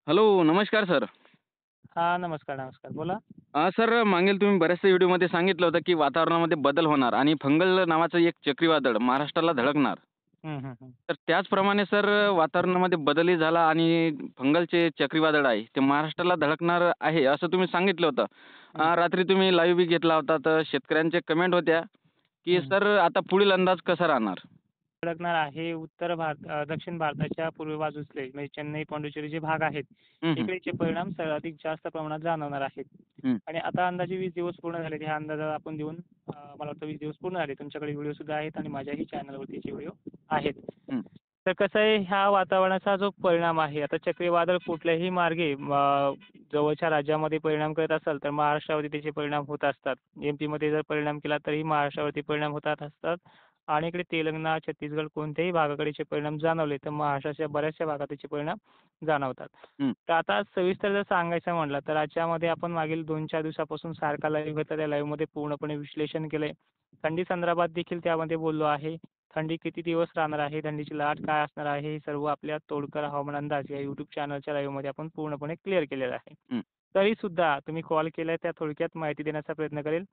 Hello, नमस्कार sir. हां, नमस्कार, नमस्कार. बोला. सर मागील तुम्ही बऱ्याचशा व्हिडिओमध्ये सांगितलं होतं, की वातावरणामध्ये बदल होणार आणि फंगल नावाचं एक चक्रीवादळ महाराष्ट्राला धडकणार. हं, हं, हं. तर त्याचप्रमाणे सर वातावरणामध्ये बदलही झाला आणि फंगलचे चक्रीवादळ आहे, ते महाराष्ट्राला धडकणार आहे, असं तुम्ही सांगितलं होतं. हं, रात्री तुम्ही लाईव्ह बी घेतला होता, तर शेतकऱ्यांच्या कमेंट होत्या, की हं. सर आता पुढील अंदाज कसा राहणार? धडकणार आहे दक्षिण भारताच्या पूर्व बाजूसले म्हणजे चेन्नई, पांडिचेरी जे भाग आहेत, हं, हं. इकडेचे परिणाम सर्वाधिक जास्त प्रमाणात जाणवणार आहेत. हं. आणि आता अंदाजे 20 दिवस पूर्ण झालेत. ह्या अंदाजाला आपण देऊन मला वाटतं 20 दिवस पूर्ण झाले. तुमच्याकडे व्हिडिओसुद्धा आहेत आणि माझ्याही चॅनलवरती याचे व्हिडिओ आहेत. हं. तर कसं आहे, ह्या वातावरणाचा जो परिणाम आहे, आता चक्रीवादळ कुठल्याही मार्गे जवळच्या राज्यामध्ये परिणाम करत असेल, तर महाराष्ट्रावरती त्याचे परिणाम होत असतात. एम-पीमध्ये जर परिणाम केला तरीही महाराष्ट्रावरती परिणाम होतात असतात. आणि इकडे तेलंगणा, छत्तीसगड कोणत्याही भागाकडे याचे परिणाम जाणवले, तर महाराष्ट्राच्या बऱ्याचशा भागात त्याचे परिणाम जाणवतात. हं. तर आता सविस्तर जर सांगायचं म्हटलं, तर याच्यामध्ये आपण मागील 2-4 दिवसापासून सारखा लाईव्ह घेतला. त्या लाईव्हमध्ये पूर्णपणे विश्लेषण केलंय. थंडी संदर्भात देखील त्यामध्ये बोललो आहे. थंडी किती दिवस राहणार आहे, थंडीची लाट काय असणार आहे, हे सर्व आपल्या तोडकर हवामान अंदाज या YouTube चॅनलच्या लाईव्हमध्ये आपण पूर्णपणे क्लिअर केलेलं आहे. हं. तरीसुद्धा तुम्ही कॉल केलाय त्या थोडक्यात माहिती देण्याचा प्रयत्न करेल.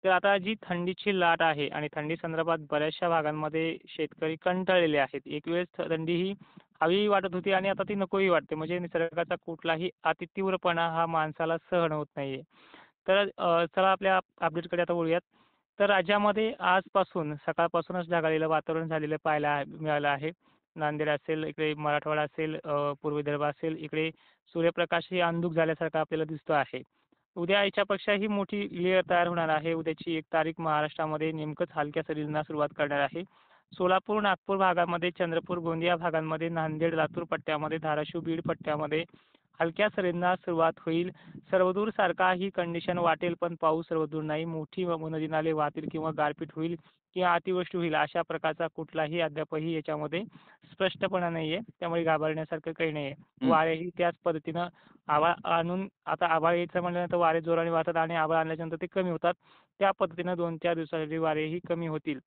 तर आता जी थंडीची लाट आहे आणि थंडी संदर्भात बऱ्याचशा भागांमध्ये शेतकरी कंटाळलेले आहेत. एक वेळेस थंडी ही हवी वाटत होती आणि आता ती नकोही वाटते. म्हणजे निसर्गाचा कुठलाही अतितीव्रपणा हा माणसाला सहन होत नाहीये. तर चला आपल्या अपडेटकडे आता वळूयात. तर राज्यामध्ये आजपासून सकाळपासूनच ढगाळलेलं वातावरण झालेलं पाहायला मिळालं आहे. नांदेड असेल, इकडे मराठवाडा असेल, पूर्व विदर्भ असेल, इकडे सूर्यप्रकाशही अंधुक झाल्यासारखा आपल्याला दिसतो आहे. उद्या याच्यापेक्षाही मोठी लेयर तयार होणार आहे. उद्याची 1 तारीख महाराष्ट्रामध्ये नेमकंच हलक्या सरींना सुरुवात करणार आहे. सोलापूर, नागपूर भागामध्ये, चंद्रपूर, गोंदिया भागांमध्ये, नांदेड, लातूर पट्ट्यामध्ये, धाराशिव, बीड पट्ट्यामध्ये हलक्या सरींना सुरुवात होईल. सर्वदूर सारखा ही कंडिशन वाटेल, पण पाऊस सर्वदूर नाही. मोठी नदी नाले वाहतील किंवा गारपीट होईल किंवा अतिवृष्टी होईल अशा प्रकारचा कुठलाही अद्यापही याच्यामध्ये स्पष्टपणा नाहीये. त्यामुळे घाबरण्यासारखं काही नाहीये. हं. वारेही त्याच पद्धतीनं आभाळ आणून आता आभाळ यायचं म्हटल्यानंतर वारे जोराने वाहतात आणि आभाळ आणल्याच्यानंतर ते कमी होतात. त्या पद्धतीनं 2-4 दिवसासाठी वारेही कमी होतील.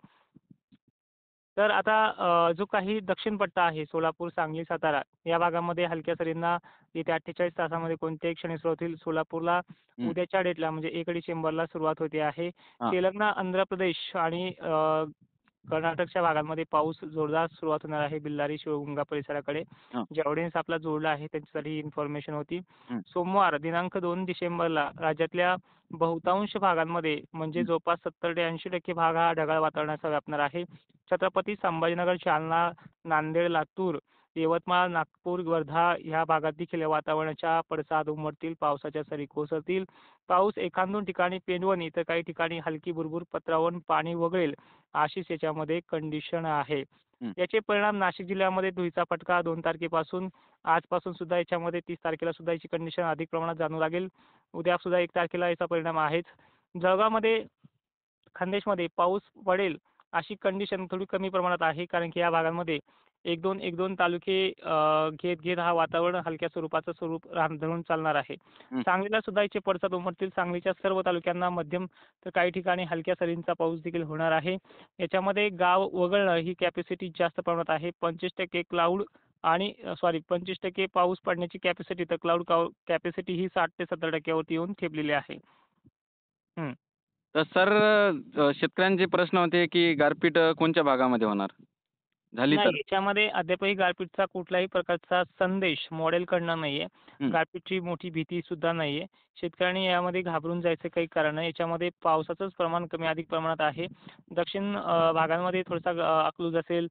तर आता जो काही दक्षिण पट्टा आहे सोलापूर, सांगली, सातारा या भागामध्ये हलक्या सरींना येत्या 48 तासामध्ये कोणत्याही क्षणी सुरुवात होईल. सोलापूरला हं. उद्याच्या डेटला म्हणजे 1 डिसेंबरला सुरुवात होते आहे. हां. तेलंगणा, आंध्र प्रदेश आणि कर्नाटकच्या भागांमध्ये पाऊस जोरदार सुरुवात होणार आहे. बेल्लारी, शिवगंगा परिसराकडे. हां. जे ऑडियन्स आपला जोडला आहे त्यांच्यासाठी ही इन्फॉर्मेशन होती. हं. सोमवार दिनांक 2 डिसेंबरला राज्यातल्या बहुतांश भागांमध्ये म्हणजे हं. जवळपास 70% ते 80% भाग हा ढगाळ वातावरणाचा व्यापणार आहे. छत्रपती संभाजीनगर, जालना, नांदेड, लातूर, यवतमाळ, नागपूर, वर्धा ह्या भागात देखील या वातावरणाच्या पडसाद उमटतील. पावसाच्या सरी कोसळतील. पाऊस एखाद-दोन ठिकाणी पेंडवणी तर काही ठिकाणी हलकी भुरभुर पत्रावरून पाणी वगळेल अशीच याच्यामध्ये कंडिशन आहे. हं. याचे परिणाम नाशिक जिल्ह्यामध्ये धुळीचा फटका 2 तारखेपासून आजपासून सुद्धा याच्यामध्ये 30 तारखेला सुद्धा याची कंडिशन अधिक प्रमाणात जाणवू लागेल. उद्या सुद्धा 1 तारखेला याचा परिणाम आहेच. जळगावमध्ये खान्देशमध्ये पाऊस पडेल अशी कंडिशन थोडी कमी प्रमाणात आहे. कारण की या भागांमध्ये 1-2 तालुके घेत हा वातावरण हलक्या स्वरूपाचं स्वरूप धरून चालणार आहे. हं. सांगलीला सुद्धा याचे पडसाद उमटतील. सांगलीच्या सर्व तालुक्यांना मध्यम तर काही ठिकाणी हलक्या सरींचा पाऊस देखील होणार आहे. याच्यामध्ये गाव वगळणं ही कॅपॅसिटी जास्त प्रमाणात आहे. 25% क्लाउड आणि 25% पाऊस पडण्याची कॅपॅसिटी तर क्लाउड कॅपॅसिटी ही 60% ते 70% वरती येऊन ठेपलेली आहे. हं. तर सर शेतकऱ्यांचे प्रश्न होते, की गारपीट कोणत्या भागामध्ये होणार? झाली नाही, तर? याच्यामध्ये अद्यापही गारपीटचा कुठल्याही प्रकारचा संदेश मॉडेलकडनं नाहीये. हं. गारपीटची मोठी भीती सुद्धा नाहीये. शेतकऱ्यांनी यामध्ये घाबरून जायचं काही कारण नाही. याच्यामध्ये पावसाचंच प्रमाण कमी अधिक प्रमाणात आहे. दक्षिण भागांमध्ये थोडासा अकलूज असेल,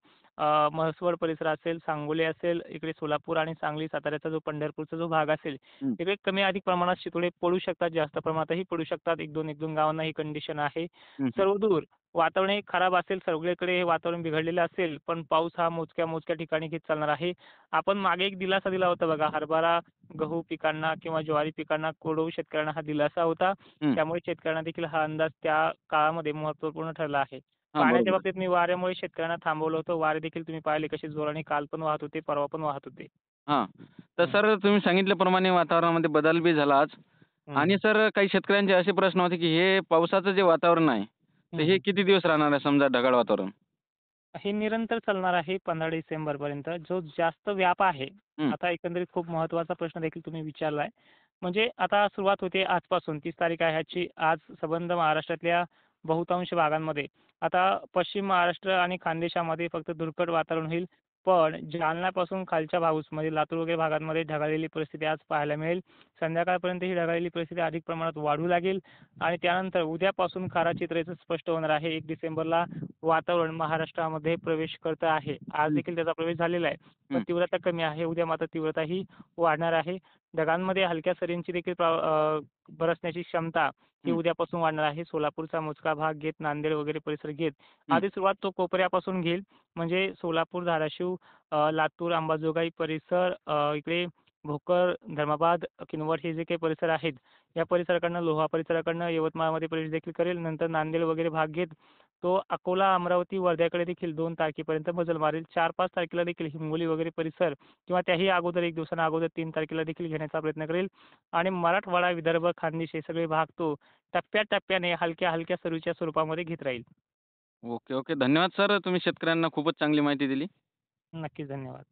म्हसवड परिसर असेल, सांगोली असेल, इकडे सोलापूर आणि सांगली, साताऱ्याचा जो पंढरपूरचा जो भाग असेल, हं. तिकडे कमी अधिक प्रमाणात शितोडे पडू शकतात, जास्त प्रमाणातही पडू शकतात. 1-2 गावांना ही कंडिशन आहे. हं. हं. सर्वदूर वातावरण हे खराब असेल, सगळीकडे हे वातावरण बिघडलेलं असेल, पण पाऊस हा मोजक्या-मोजक्या ठिकाणी घेत चालणार आहे. आपण मागे एक दिलासा दिला होता बघा, हरभरा, गहू पिकांना किंवा ज्वारी पिकांना कोरडवाहू शेतकऱ्यांना हा दिलासा होता. हं. त्यामुळे शेतकऱ्यांना देखील हा अंदाज त्या काळामध्ये महत्त्वपूर्ण ठरला आहे. हां, पाण्याच्या बरोबर. बाबतीत मी वाऱ्यामुळे शेतकऱ्यांना थांबवलं होतं. वारे देखील तुम्ही पाहिले कसे जोराने काल पण वाहत होते, परवा पण वाहत होते. हां. तर हं, सर तुम्ही सांगितल्याप्रमाणे वातावरणामध्ये बदल बी झाला आज हं, आणि सर काही शेतकऱ्यांचे असे प्रश्न होते, की हे पावसाचं जे वातावरण आहे, तर हं, हे हं. किती दिवस राहणार आहे समजा ढगाळ वातावरण? हे निरंतर चालणार आहे 15 डिसेंबरपर्यंत. जो जास्त व्याप आहे, हं. आता एकंदरीत खूप महत्त्वाचा प्रश्न देखील तुम्ही विचारलाय. म्हणजे आता सुरुवात होते आजपासून 30 तारीख आहे ह्याची. आज संबंध महाराष्ट्रातल्या बहुतांश भागांमध्ये. आता पश्चिम महाराष्ट्र आणि खानदेशामध्ये फक्त धुरकट वातावरण होईल. पण जालन्यापासून खालच्या भाग म्हणजे लातूर वगैरे भागांमध्ये ढगाळलेली परिस्थिती आज पाहायला मिळेल. संध्याकाळपर्यंत ही ढगाळलेली परिस्थिती अधिक प्रमाणात वाढू लागेल आणि त्यानंतर उद्यापासून खरा चित्र याचं स्पष्ट होणार आहे. 1 डिसेंबरला वातावरण महाराष्ट्रामध्ये प्रवेश करत आहे. आज हं, देखील त्याचा प्रवेश झालेला आहे. पण हं, तीव्रता कमी आहे. उद्या मात्र तीव्रता ही वाढणार आहे. ढगांमध्ये हलक्या सरींची देखील बरसण्याची क्षमता ही हं, उद्यापासून वाढणार आहे. सोलापूरचा मोजका भाग घेत, नांदेड वगैरे परिसर घेत, हं. आधी सुरुवात तो कोपऱ्यापासून घेईल. म्हणजे सोलापूर, धाराशिव, लातूर, अंबाजोगाई परिसर, इकडे भोकर, धर्माबाद, किनवट हे जे काही परिसर आहेत, या परिसराकडनं लोहा परिसराकडनं यवतमाळमध्ये प्रवेश देखील करेल. नंतर नांदेड वगैरे भाग घेत तो अकोला, अमरावती, वर्ध्याकडे देखील 2 तारखेपर्यंत मजल मारेल. 4-5 तारखेला देखील हिंगोली वगैरे परिसर किंवा त्याही अगोदर 1 दिवसानं अगोदर 3 तारखेला देखील घेण्याचा प्रयत्न करेल आणि मराठवाडा, विदर्भ, खानदेश हे सगळे भाग तो टप्प्याटप्प्याने हलक्या-हलक्या सरीच्या स्वरूपामध्ये घेत राहील. Okay, okay. धन्यवाद सर. तुम्ही शेतकऱ्यांना खूपच चांगली माहिती दिली. नक्कीच धन्यवाद.